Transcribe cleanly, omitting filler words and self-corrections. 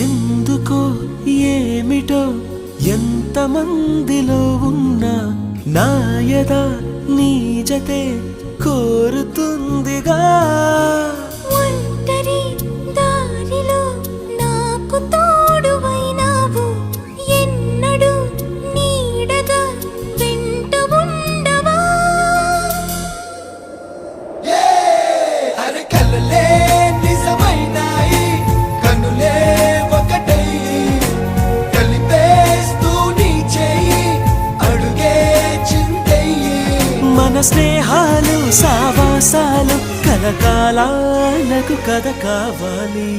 ఎందుకో ఏమిటో ఎంతమందిలో ఉన్నా నాయద నీ జతే కోరుతుందిగా ఒంటరి దారిలో నాకు తోడువైనావు ఎన్నడూ నీడగా వెంట ఉండవా అరే కలలే నిజమైనాయి కనులే ఒకటై కలిపేస్తూ నీ చేయి అడుగే చిందయ్యి మన స్నేహాలు సావాసాలు కలకాలాలకు కథ కావాలి